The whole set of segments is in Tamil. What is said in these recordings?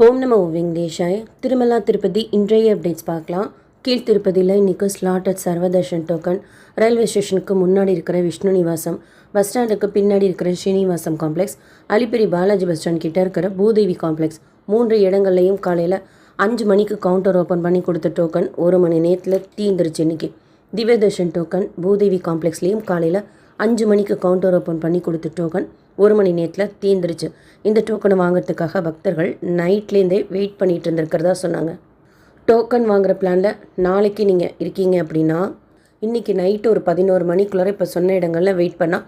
ஓம் நமோ வெங்கடேஷாய. திருமலா திருப்பதி இன்றைய அப்டேட்ஸ் பார்க்கலாம். கீழ் திருப்பதியில் இன்றைக்கி ஸ்லாட்டட் சர்வதர்ஷன் டோக்கன், ரயில்வே ஸ்டேஷனுக்கு முன்னாடி இருக்கிற விஷ்ணு நிவாசம், பஸ் ஸ்டாண்டுக்கு பின்னாடி இருக்கிற Srinivasam complex, Alipiri Balaji bus stand கிட்டே இருக்கிற பூதேவி காம்ப்ளெக்ஸ் 3 இடங்கள்லையும் காலையில் 5 மணிக்கு கவுண்டர் ஓப்பன் பண்ணி கொடுத்த டோக்கன் 1 மணி நேரத்தில் தீந்துருச்சு. இன்றைக்கி திவ்யதர்ஷன் டோக்கன் பூதேவி காம்ப்ளெக்ஸ்லேயும் காலையில் 5 மணிக்கு கவுண்டர் ஓப்பன் பண்ணி கொடுத்த டோக்கன் 1 மணி நேரத்தில் தீந்துருச்சு. இந்த டோக்கனை வாங்கிறதுக்காக பக்தர்கள் நைட்லேருந்தே வெயிட் பண்ணிகிட்டு இருந்திருக்கிறதா சொன்னாங்க. டோக்கன் வாங்குகிற பிளானில் நாளைக்கு நீங்கள் இருக்கீங்க அப்படின்னா இன்றைக்கி நைட்டு ஒரு 11 மணிக்குள்ளே இப்போ சொன்ன இடங்களில் வெயிட் பண்ணால்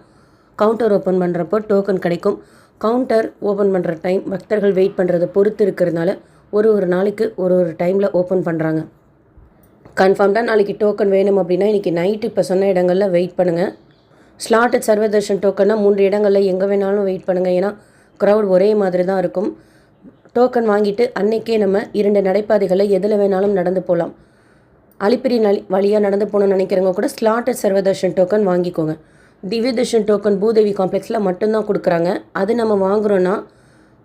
கவுண்டர் ஓப்பன் பண்ணுறப்போ டோக்கன் கிடைக்கும். கவுண்டர் ஓப்பன் பண்ணுற டைம் பக்தர்கள் வெயிட் பண்ணுறதை பொறுத்து இருக்கிறதுனால ஒரு நாளைக்கு ஒரு டைமில் ஓப்பன் பண்ணுறாங்க. கன்ஃபார்ம்டாக நாளைக்கு டோக்கன் வேணும் அப்படின்னா இன்றைக்கி நைட்டு இப்போ சொன்ன இடங்களில் வெயிட் பண்ணுங்கள். ஸ்லாட்டட் சர்வதர்ஷன் டோக்கன்னா 3 இடங்களில் எங்கே வேணாலும் வெயிட் பண்ணுங்கள். ஏன்னா க்ரௌட் ஒரே மாதிரி தான் இருக்கும். டோக்கன் வாங்கிட்டு அன்றைக்கே நம்ம 2 நடைபாதைகளில் எதில் வேணாலும் நடந்து போகலாம். அலிப்பிரி வழியாக நடந்து போகணும்னு நினைக்கிறவங்க கூட ஸ்லாட்டட் சர்வதர்ஷன் டோக்கன் வாங்கிக்கோங்க. திவ்யதர்ஷன் டோக்கன் பூதேவி காம்ப்ளெக்ஸில் மட்டும்தான் கொடுக்குறாங்க. அது நம்ம வாங்குகிறோன்னா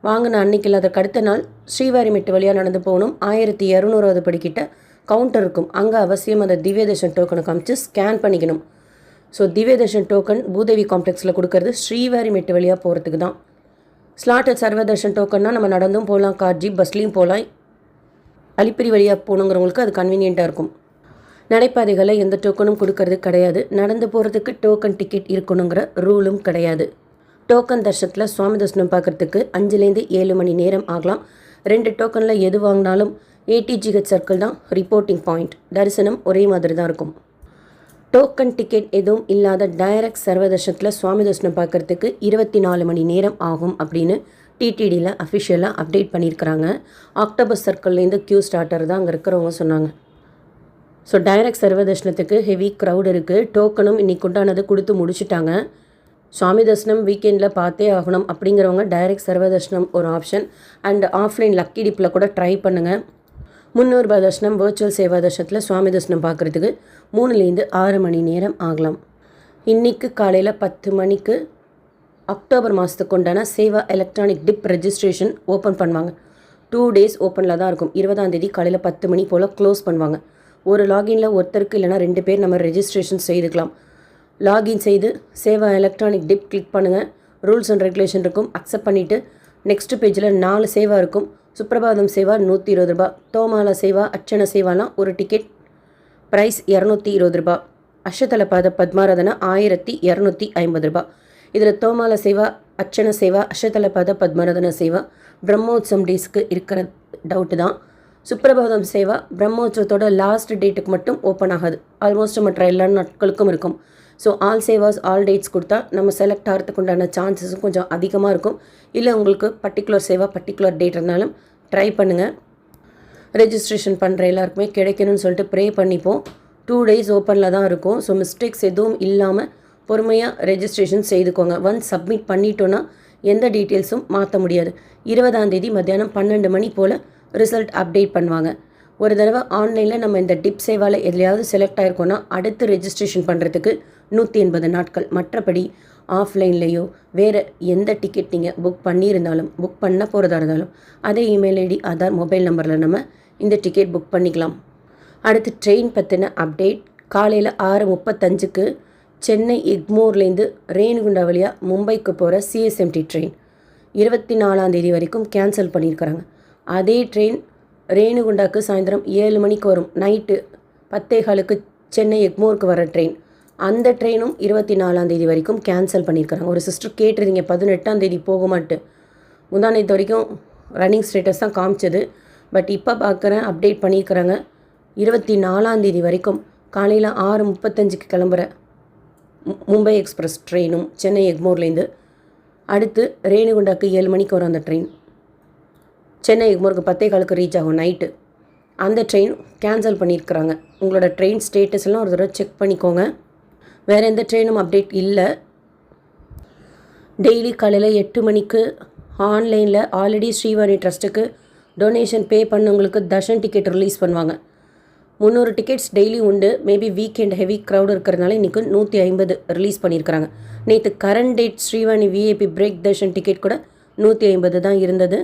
வாங்கின அன்றைக்கி இல்லாதக்கு அடுத்த நாள் ஸ்ரீவாரிமெட்டு வழியாக நடந்து போகணும். 1200 படிக்கிட்ட கவுண்டர் இருக்கும். அங்கே அவசியம் அந்த திவ்யதர்ஷன் டோக்கனை காமிச்சு ஸ்கேன் பண்ணிக்கணும். ஸோ திவ்யதர்ஷன் டோக்கன் பூதேவி காம்ப்ளெக்ஸில் கொடுக்கறது ஸ்ரீவாரிமெட்டு வழியாக போகிறதுக்கு தான். ஸ்லாட்டட் சர்வதர்ஷன் டோக்கன்னா நம்ம நடந்தும் போகலாம், கார் ஜீப் பஸ்லேயும் போகலாம். அலிப்பிரி வழியாக போகணுங்கிறவங்களுக்கு அது கன்வீனியண்ட்டாக இருக்கும். நடைபாதைகளில் எந்த டோக்கனும் கொடுக்கறது கிடையாது. நடந்து போகிறதுக்கு டோக்கன் டிக்கெட் இருக்கணுங்கிற ரூலும் கிடையாது. டோக்கன் தர்ஷனத்தில் சுவாமி தரிசனம் பார்க்குறதுக்கு 5லேருந்து 7 மணி நேரம் ஆகலாம். 2 டோக்கனில் எது வாங்கினாலும் ஏடிஜிஹெச் சர்க்கிள் தான் ரிப்போர்ட்டிங் பாயிண்ட். தரிசனம் ஒரே மாதிரி தான் இருக்கும். டோக்கன் டிக்கெட் எதுவும் இல்லாத டைரக்ட் சர்வதர்ஷனத்தில் சுவாமி தரிசனம் பார்க்குறதுக்கு 24 மணி நேரம் ஆகும் அப்படின்னு டிடிடியில் அஃபிஷியலாக அப்டேட் பண்ணியிருக்கிறாங்க. ஆக்டோபஸ் சர்க்கிள்லேருந்து கியூ ஸ்டார்டர் தான் அங்கே இருக்கிறவங்க சொன்னாங்க. ஸோ டைரக்ட் சர்வதர்ஷனத்துக்கு ஹெவி க்ரௌட் இருக்குது. டோக்கனும் இன்றைக்கி உண்டானது கொடுத்து முடிச்சுட்டாங்க. சுவாமி தரிசனம் வீக்கெண்டில் பார்த்தே ஆகணும் அப்படிங்கிறவங்க டைரக்ட் சர்வதர்ஷனம் ஒரு ஆப்ஷன். அண்ட் ஆஃப்லைன் லக்கி டிப்பில் கூட ட்ரை பண்ணுங்கள். 300 ரூபாய் தர்ஷனம் வர்ச்சுவல் சேவா தர்ஷனத்தில் சுவாமி தரிசனம் பார்க்குறதுக்கு 3லேருந்து 6 மணி நேரம் ஆகலாம். இன்றைக்கு காலையில் 10 மணிக்கு அக்டோபர் மாதத்துக்கு உண்டான Seva electronic tip registration open பண்ணுவாங்க. 2 டேஸ் ஓப்பனில் தான் இருக்கும். 20ஆம் தேதி காலையில் 10 மணி போல் க்ளோஸ் பண்ணுவாங்க. ஒரு லாகினில் ஒருத்தருக்கு இல்லைனா 2 பேர் நம்ம ரெஜிஸ்ட்ரேஷன் செய்துக்கலாம். லாகின் செய்து சேவா எலக்ட்ரானிக் டிப் கிளிக் பண்ணுங்கள். ரூல்ஸ் அண்ட் ரெகுலேஷன் இருக்கும். அக்செப்ட் பண்ணிவிட்டு நெக்ஸ்ட் பேஜில் 4 சேவா இருக்கும். சுப்ரபாதம் சேவா 120 ரூபாய், தோமாலா சேவா, அர்ச்சன சேவாலாம் ஒரு டிக்கெட் ப்ரைஸ் 220 ரூபாய். அஷ்டதலபாத பத்மாராதனா 1250 ரூபாய். இதில் தோமாலா சேவா, அர்ச்சன சேவா, அஷ்டதலபாத பத்மாராதனா சேவா பிரம்மோத்சவம் டேஸ்க்கு இருக்கிற டவுட்டு தான். சுப்ரபாதம் சேவா பிரம்மோத்சவத்தோட லாஸ்ட் டேட்டுக்கு மட்டும் ஓப்பன் ஆகாது. ஆல்மோஸ்ட் மற்ற எல்லா நாட்களுக்கும் இருக்கும். So all Ceva's all dates கொடுத்தா நம்ம செலக்ட் ஆகிறதுக்கு உண்டான சான்சஸும் கொஞ்சம் அதிகமாக இருக்கும். இல்லை உங்களுக்கு பர்டிகுலர் சேவா பர்டிகுலர் டேட் இருந்தாலும் ட்ரை பண்ணுங்கள். ரெஜிஸ்ட்ரேஷன் பண்ணுற எல்லாருக்குமே கிடைக்கணும்னு சொல்லிட்டு ப்ரே பண்ணிப்போம். 2 டேஸ் ஓப்பனில் தான் இருக்கும். ஸோ மிஸ்டேக்ஸ் எதுவும் இல்லாமல் பொறுமையாக ரெஜிஸ்ட்ரேஷன் செய்துக்கோங்க. ஒன்ஸ் சப்மிட் பண்ணிட்டோன்னா எந்த டீட்டெயில்ஸும் மாற்ற முடியாது. 20ஆம் தேதி மத்தியானம் 12 மணி போல் ரிசல்ட் அப்டேட் பண்ணுவாங்க. ஒரு தடவை ஆன்லைனில் நம்ம இந்த டிப் சேவாவில் எதுலையாவது செலக்ட் ஆகிருக்கோன்னா அடுத்து ரெஜிஸ்ட்ரேஷன் பண்ணுறதுக்கு 180 நாட்கள். மற்றபடி ஆஃப்லைன்லேயோ வேறு எந்த டிக்கெட் நீங்கள் புக் பண்ணியிருந்தாலும் புக் பண்ண போகிறதா இருந்தாலும் அதே இமெயில் ஐடி ஆதார் மொபைல் நம்பரில் நம்ம இந்த டிக்கெட் புக் பண்ணிக்கலாம். அடுத்து ட்ரெயின் பற்றின அப்டேட். காலையில் 6:35க்கு சென்னை எக்மோர்லேருந்து ரேணுகுண்டா வழியாக மும்பைக்கு போகிற சிஎஸ்எம்டி ட்ரெயின் 24ஆம் தேதி வரைக்கும் கேன்சல் பண்ணியிருக்கிறாங்க. அதே ட்ரெயின் ரேணுகுண்டாக்கு சாயந்தரம் 7 மணிக்கு வரும். நைட்டு 10:15க்கு சென்னை எக்மோருக்கு வர ட்ரெயின், அந்த ட்ரெயினும் 24ஆம் தேதி வரைக்கும் கேன்சல் பண்ணியிருக்கிறாங்க. ஒரு சிஸ்டர் கேட்டிருந்தீங்க 18ஆம் தேதி போகுமாட்டு. முந்தானத்து வரைக்கும் ரன்னிங் ஸ்டேட்டஸ் தான் காமிச்சது. பட் இப்போ பார்க்குறேன் அப்டேட் பண்ணியிருக்கிறாங்க. 24ஆம் தேதி வரைக்கும் காலையில் 6:35க்கு கிளம்புற மும்பை எக்ஸ்பிரஸ் ட்ரெயினும் சென்னை எக்மோர்லேருந்து அடுத்து ரேணுகுண்டாக்கு 7 மணிக்கு வரும் அந்த ட்ரெயின். சென்னை எக்மோருக்கு 10:15க்கு ரீச் ஆகும் நைட்டு. அந்த ட்ரெயின் கேன்சல் பண்ணியிருக்கிறாங்க. உங்களோட ட்ரெயின் ஸ்டேட்டஸ் எல்லாம் ஒரு தடவை செக் பண்ணிக்கோங்க. வேறு எந்த ட்ரெயினும் அப்டேட் இல்லை. டெய்லி காலையில் 8 மணிக்கு ஆன்லைனில் ஆல்ரெடி ஸ்ரீவாணி ட்ரஸ்ட்டுக்கு டொனேஷன் பே பண்ணவங்களுக்கு தர்ஷன் டிக்கெட் ரிலீஸ் பண்ணுவாங்க. 300 டிக்கெட்ஸ் டெய்லி உண்டு. மேபி வீக்கெண்ட் ஹெவி க்ரௌட் இருக்கிறதுனால இன்றைக்கி 150 ரிலீஸ் பண்ணியிருக்கிறாங்க. நேற்று current date Srivani VIP break Darshan ticket கூட 150 தான் இருந்தது.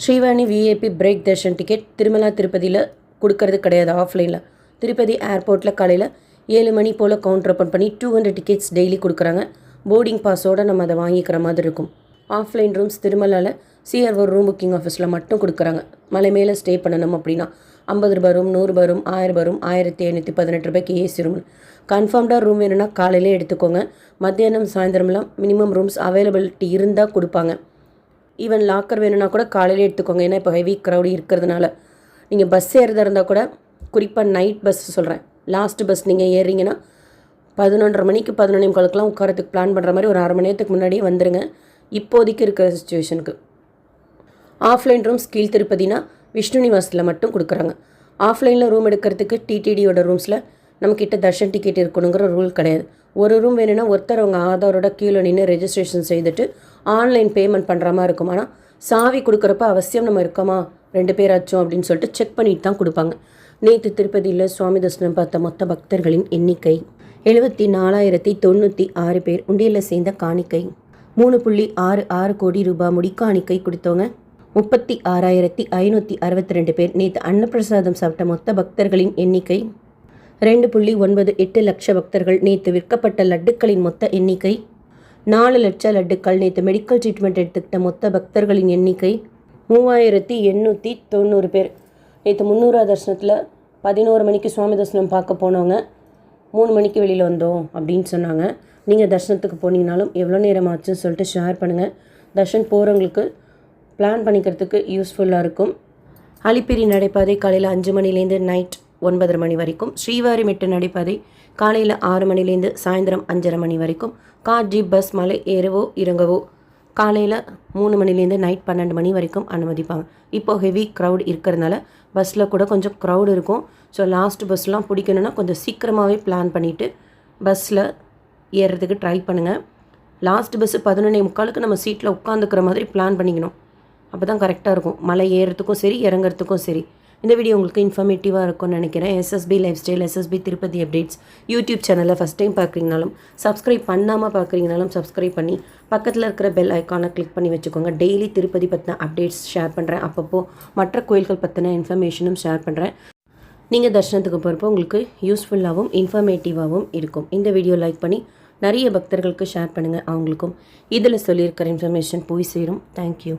Srivani VIP break Darshan ticket Tirumala திருப்பதியில் கொடுக்கறது கிடையாது. ஆஃப்லைனில் திருப்பதி ஏர்போர்ட்டில் காலையில் 7 மணி போல் கவுண்டர் ஓப்பன் பண்ணி 200 டிக்கெட்ஸ் டெய்லி கொடுக்குறாங்க. போர்டிங் பாஸோடு நம்ம அதை வாங்கிக்கிற மாதிரி இருக்கும். ஆஃப்லைன் ரூம்ஸ் திருமலாவில் சிஆர்ஓ ரூம் புக்கிங் ஆஃபீஸில் மட்டும் கொடுக்குறாங்க. மலை மேலே ஸ்டே பண்ணணும் அப்படின்னா 50 ரூபாய் ரூம், 100 ரூபாய் ரூம், 1000 ரூம், 1518 ரூபாய்க்கு ஏசி ரூம். கன்ஃபார்ம்டாக ரூம் வேணும்னா காலையிலே எடுத்துக்கோங்க. மத்தியானம் சாயந்தரம்லாம் மினிமம் ரூம்ஸ் அவைலபிலிட்டி இருந்தால் கொடுப்பாங்க. ஈவன் லாக்கர் வேணும்னா கூட காலையிலே எடுத்துக்கோங்க. ஏன்னா இப்போ ஹெவி க்ரௌடு இருக்கிறதுனால. நீங்கள் பஸ் ஏறதா இருந்தால் கூட குறிப்பாக நைட் பஸ் சொல்கிறேன், லாஸ்ட் பஸ் நீங்கள் ஏறிங்கன்னா 11:30 மணிக்கு 11:45 உட்காரத்துக்கு பிளான் பண்ணுற மாதிரி ஒரு 1/2 மணி நேரத்துக்கு முன்னாடியே வந்துடுங்க. இப்போதைக்கு இருக்கிற சுச்சுவேஷனுக்கு. ஆஃப்லைன் ரூம்ஸ் கீழ் திருப்பதினா விஷ்ணு நிவாஸில் மட்டும் கொடுக்குறாங்க. ஆஃப்லைனில் ரூம் எடுக்கிறதுக்கு டிடிடியோட ரூம்ஸில் நம்மக்கிட்ட தர்ஷன் டிக்கெட் இருக்கணுங்கிற ரூல் கிடையாது. ஒரு ரூம் வேணும்னா ஒருத்தர் அவங்க ஆதாரோட கீழே நின்று ரெஜிஸ்ட்ரேஷன் செய்துட்டு ஆன்லைன் பேமெண்ட் பண்ணுற மாதிரி இருக்கும். ஆனால் சாவி கொடுக்குறப்ப அவசியம் நம்ம இருக்கோமா 2 பேராச்சும் அப்படின்னு சொல்லிட்டு செக் பண்ணிட்டு தான் கொடுப்பாங்க. நேற்று திருப்பதியில் சுவாமி தரிசனம் பார்த்த மொத்த பக்தர்களின் எண்ணிக்கை 74,096 பேர். உண்டியலில் சேர்ந்த காணிக்கை 3.66 கோடி ரூபாய். முடிக்காணிக்கை கொடுத்தவங்க 36,562 பேர். நேற்று அன்னப்பிரசாதம் சாப்பிட்ட மொத்த பக்தர்களின் எண்ணிக்கை 2.98 லட்ச பக்தர்கள். நேற்று விற்கப்பட்ட லட்டுக்களின் மொத்த எண்ணிக்கை 4 லட்ச லட்டுக்கள். நேற்று மெடிக்கல் ட்ரீட்மெண்ட் எடுத்துக்கிட்ட மொத்த பக்தர்களின் எண்ணிக்கை 3,890 பேர். நேற்று 300 தரிசனத்தில் 11 மணிக்கு சுவாமி தரிசனம் பார்க்க போனவங்க 3 மணிக்கு வெளியில் வந்தோம் அப்படின்னு சொன்னாங்க. நீங்கள் தரிசனத்துக்கு போனீங்கனாலும் எவ்வளோ நேரம் ஆச்சுன்னு சொல்லிட்டு ஷேர் பண்ணுங்கள். தர்ஷன் போகிறவங்களுக்கு பிளான் பண்ணிக்கிறதுக்கு யூஸ்ஃபுல்லாக இருக்கும். அலிப்பிரி நடைபாதை காலையில் 5 மணிலேருந்து நைட் 9:30 மணி வரைக்கும். ஸ்ரீவாரிமெட்டு நடைபாதை காலையில் 6 மணிலேருந்து சாயந்தரம் 5:30 மணி வரைக்கும். கார், ஜீப், பஸ் மலை ஏறவோ இறங்கவோ காலையில் 3 மணிலேருந்து நைட் 12 மணி வரைக்கும் அனுமதிப்பாங்க. இப்போது ஹெவி க்ரௌட் இருக்கிறதுனால பஸ்ஸில் கூட கொஞ்சம் க்ரௌடு இருக்கும். ஸோ லாஸ்ட் பஸ்லாம் பிடிக்கணுன்னா கொஞ்சம் சீக்கிரமாகவே பிளான் பண்ணிவிட்டு பஸ்ஸில் ஏறுறதுக்கு ட்ரை பண்ணுங்கள். லாஸ்ட் பஸ்ஸு 11:45 நம்ம சீட்டில் உட்காந்துக்கிற மாதிரி பிளான் பண்ணிக்கணும். அப்போ தான் கரெக்டாக இருக்கும், மலை ஏறுறதுக்கும் சரி இறங்குறதுக்கும் சரி. இந்த வீடியோ உங்களுக்கு இன்ஃபர்மேட்டிவாக இருக்கும்னு நினைக்கிறேன். SSP lifestyle, SSP Tirupati updates YouTube சேனலில் ஃபஸ்ட் டைம் பார்க்குறீங்கனாலும் சப்ஸ்கிரைப் பண்ணாமல் பார்க்குறீங்கனாலும் சப்ஸ்கிரைப் பண்ணி பக்கத்தில் இருக்கிற பெல் ஐக்கானை கிளிக் பண்ணி வச்சுக்கோங்க. டெய்லி திருப்பதி பற்றின அப்டேட்ஸ் ஷேர் பண்ணுறேன். அப்பப்போ மற்ற கோயில்கள் பற்றின இன்ஃபர்மேஷனும் ஷேர் பண்ணுறேன். நீங்கள் தர்ஷனத்துக்கு போகிறப்போ உங்களுக்கு யூஸ்ஃபுல்லாகவும் இன்ஃபர்மேட்டிவாகவும் இருக்கும். இந்த வீடியோ லைக் பண்ணி நிறைய பக்தர்களுக்கு ஷேர் பண்ணுங்கள். அவங்களுக்கும் இதில் சொல்லியிருக்கிற இன்ஃபர்மேஷன் போய் சேரும். தேங்க்யூ.